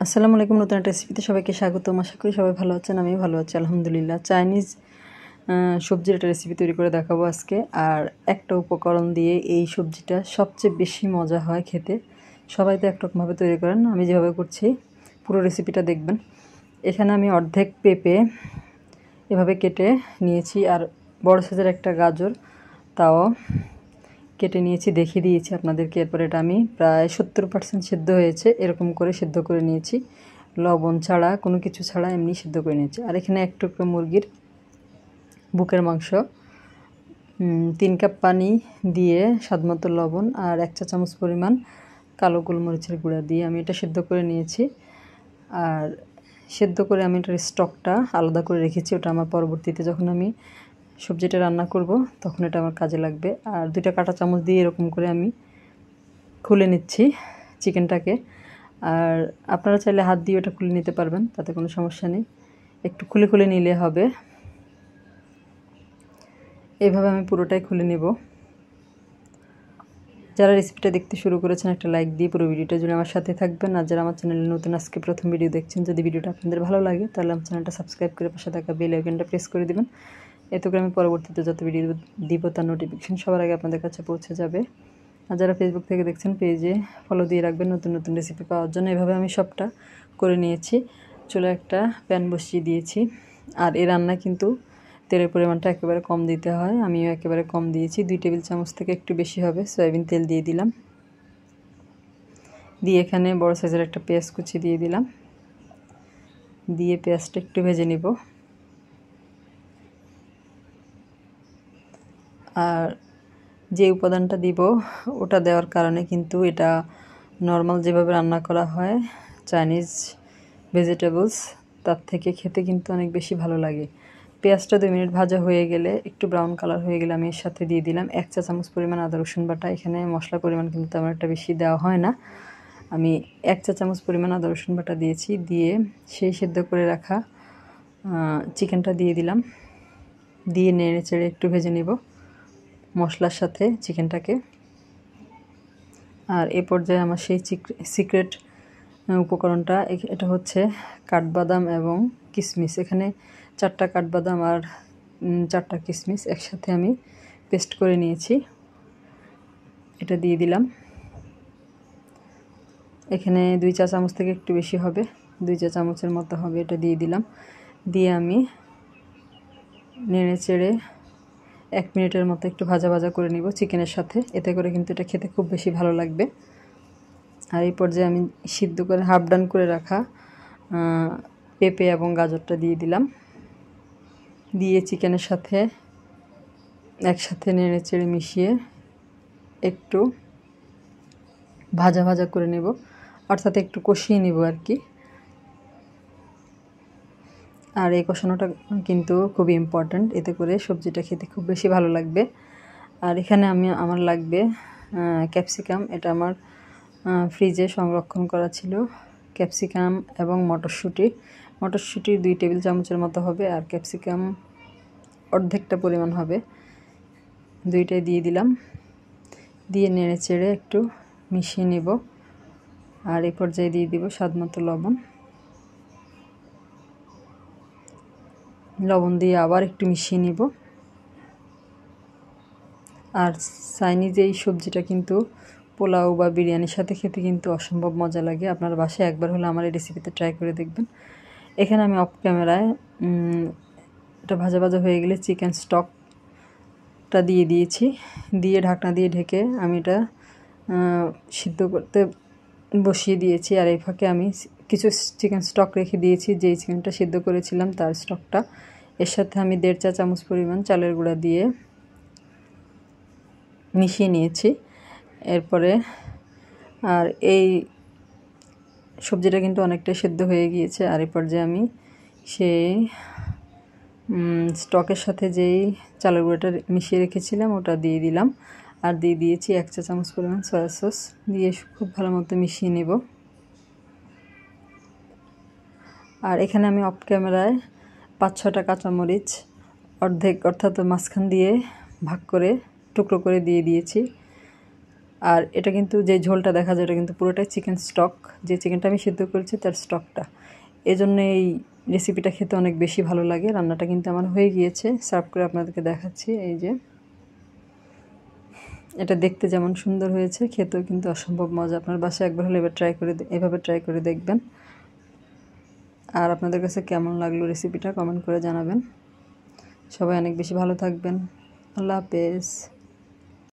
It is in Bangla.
আসসালামু আলাইকুম। নতুন একটা রেসিপিতে সবাইকে স্বাগতম। আশা করি সবাই ভালো আছেন, আমি ভালো আছি আলহামদুলিল্লাহ। চাইনিজ সবজির একটা রেসিপি তৈরি করে দেখাবো আজকে। আর একটা উপকরণ দিয়ে এই সবজিটা সবচেয়ে বেশি মজা হয় খেতে। সবাই তো একরকমভাবে তৈরি করেন, আমি যেভাবে করছি পুরো রেসিপিটা দেখবেন। এখানে আমি অর্ধেক পেঁপে এভাবে কেটে নিয়েছি, আর বড় সাইজের একটা গাজর তাও কেটে নিয়েছি, দেখিয়ে দিয়েছি আপনাদেরকে। এরপর এটা আমি প্রায় 70% সিদ্ধ হয়েছে, এরকম করে সিদ্ধ করে নিয়েছি, লবণ ছাড়া, কোনো কিছু ছাড়া এমনি সিদ্ধ করে নিয়েছি। আর এখানে এক টুকরো মুরগির বুকের মাংস, 3 কাপ পানি দিয়ে স্বাদমতো লবণ আর 1 চা চামচ পরিমাণ কালো গোলমরিচের গুঁড়া দিয়ে আমি এটা সিদ্ধ করে নিয়েছি। আর সিদ্ধ করে আমি এটার স্টকটা আলাদা করে রেখেছি, ওটা আমার পরবর্তীতে যখন আমি সবজিটা রান্না করব তখন এটা আমার কাজে লাগবে। আর 2টা কাঁটা চামচ দিয়ে এরকম করে আমি খুলে নিচ্ছি চিকেনটাকে। আর আপনারা চাইলে হাত দিয়ে ওটা খুলে নিতে পারবেন, তাতে কোনো সমস্যা নেই, একটু খুলে খুলে নিলে হবে। এইভাবে আমি পুরোটাই খুলে নেব। যারা রেসিপিটা দেখতে শুরু করেছেন একটা লাইক দিয়ে পুরো ভিডিওটা জুড়ে আমার সাথে থাকবেন। আর যারা আমার চ্যানেলে নতুন আজকে প্রথম ভিডিও দেখছেন, যদি ভিডিওটা আপনাদের ভালো লাগে তাহলে আমার চ্যানেলটা সাবস্ক্রাইব করে পাশে থাকা বেল আইকনটা প্রেস করে দেবেন। এতে করে আমি পরবর্তীতে যত ভিডিও দিব তার নোটিফিকেশন সবার আগে আপনাদের কাছে পৌঁছে যাবে। আর যারা ফেসবুক থেকে দেখছেন পেজে ফলো দিয়ে রাখবেন নতুন নতুন রেসিপি পাওয়ার জন্য। এভাবে আমি সবটা করে নিয়েছি। চুলায় একটা প্যান বসিয়ে দিয়েছি। আর এই রান্নায় কিন্তু তেলের পরিমাণটা একেবারে কম দিতে হয়, আমিও একেবারে কম দিয়েছি। 2 টেবিল চামচ থেকে একটু বেশি হবে সয়াবিন তেল দিয়ে দিলাম। দিয়ে এখানে বড় সাইজের একটা পেঁয়াজ কুচি দিয়ে দিলাম, দিয়ে পেঁয়াজটা একটু ভেজে নিব। আর যে উপাদানটা দিব ওটা দেওয়ার কারণে কিন্তু এটা নর্মাল যেভাবে রান্না করা হয় চাইনিজ ভেজিটেবলস, তার থেকে খেতে কিন্তু অনেক বেশি ভালো লাগে। পেঁয়াজটা 2 মিনিট ভাজা হয়ে গেলে, একটু ব্রাউন কালার হয়ে গেলে আমি এর সাথে দিয়ে দিলাম 1 চা চামচ পরিমাণ আদা রসুন বাটা। এখানে মশলার পরিমাণ কিন্তু তেমন একটা বেশি দেওয়া হয় না, আমি 1 চা চামচ পরিমাণ আদা রসুন বাটা দিয়েছি। দিয়ে সেই সেদ্ধ করে রাখা চিকেনটা দিয়ে দিলাম, দিয়ে নেড়ে চেড়ে একটু ভেজে নিব মশলার সাথে চিকেনটাকে। আর এ পর্যায়ে আমার সেই সিক্রেট উপকরণটা, এটা হচ্ছে কাঠবাদাম এবং কিশমিশ। এখানে 4টা কাঠবাদাম আর 4টা কিশমিশ একসাথে আমি পেস্ট করে নিয়েছি, এটা দিয়ে দিলাম। এখানে 2 চা চামচ থেকে একটু বেশি হবে, 2 চা চামচের মতো হবে, এটা দিয়ে দিলাম। দিয়ে আমি নেড়ে চেড়ে 1 মিনিটের মতো একটু ভাজা ভাজা করে নিব চিকেনের সাথে, এতে করে কিন্তু এটা খেতে খুব বেশি ভালো লাগবে। আর এই পর্যায়ে আমি সিদ্ধ করে হাফ ডান করে রাখা পেঁপে এবং গাজরটা দিয়ে দিলাম, দিয়ে চিকেনের সাথে একসাথে নেড়ে চেড়ে মিশিয়ে একটু ভাজা ভাজা করে নেব, অর্থাৎ একটু কষিয়ে নেব আর কি। আর এই কষানোটা কিন্তু খুবই ইম্পর্ট্যান্ট, এতে করে সবজিটা খেতে খুব বেশি ভালো লাগবে। আর এখানে আমার লাগবে ক্যাপসিকাম, এটা আমার ফ্রিজে সংরক্ষণ করা ছিল। ক্যাপসিকাম এবং মটরশুঁটি 2 টেবিল চামচের মতো হবে, আর ক্যাপসিকাম অর্ধেকটা পরিমাণ হবে, 2টাই দিয়ে দিলাম। দিয়ে নেড়ে চেড়ে একটু মিশিয়ে নেব। আর এই পর্যায়ে দিয়ে দিব স্বাদমতো লবণ দিয়ে আবার একটু মিশিয়ে নিব। আর চাইনিজ এই সবজিটা কিন্তু পোলাও বা বিরিয়ানির সাথে খেতে কিন্তু অসম্ভব মজা লাগে। আপনার বাসায় একবার হলে আমার এই রেসিপিতে ট্রাই করে দেখবেন। এখানে আমি অফ ক্যামেরায় এটা ভাজা ভাজা হয়ে গেলে চিকেন স্টকটা দিয়ে দিয়েছি, দিয়ে ঢাকনা দিয়ে ঢেকে আমি এটা সিদ্ধ করতে বসিয়ে দিয়েছি। আর এই ফাঁকে আমি কিছু চিকেন স্টক রেখে দিয়েছি, যেই চিকেনটা সিদ্ধ করেছিলাম তার স্টকটা। এর সাথে আমি 1.5 চা চামচ পরিমাণ চালের গুঁড়া দিয়ে মিশিয়ে নিয়েছি। এরপরে আর এই সবজিটা কিন্তু অনেকটাই সেদ্ধ হয়ে গিয়েছে। আর এই পর্যায়ে আমি সেই স্টকের সাথে যেই চালের গুঁড়োটা মিশিয়ে রেখেছিলাম ওটা দিয়ে দিলাম, আর দিয়ে দিয়েছি 1 চা চামচ পরিমাণ সয়া সস, দিয়ে খুব ভালো মতো মিশিয়ে নেব। আর এখানে আমি অফ ক্যামেরায় 5-6টা কাঁচামরিচ অর্ধেক, অর্থাৎ মাঝখান দিয়ে ভাগ করে টুকরো করে দিয়ে দিয়েছি। আর এটা কিন্তু যে ঝোলটা দেখা যায় এটা কিন্তু পুরোটাই চিকেন স্টক, যে চিকেনটা আমি সিদ্ধ করেছি তার স্টকটা। এজন্য এই রেসিপিটা খেতে অনেক বেশি ভালো লাগে। রান্নাটা কিন্তু আমার হয়ে গিয়েছে, সার্ভ করে আপনাদেরকে দেখাচ্ছি। এই যে এটা দেখতে যেমন সুন্দর হয়েছে, খেতেও কিন্তু অসম্ভব মজা। আপনার বাসায় একবার হলে এভাবে ট্রাই করে দেখবেন। আর আপনাদের কাছে কেমন লাগলো রেসিপিটা কমেন্ট করে জানাবেন। সবাই অনেক বেশি ভালো থাকবেন। আল্লাহ হাফেজ।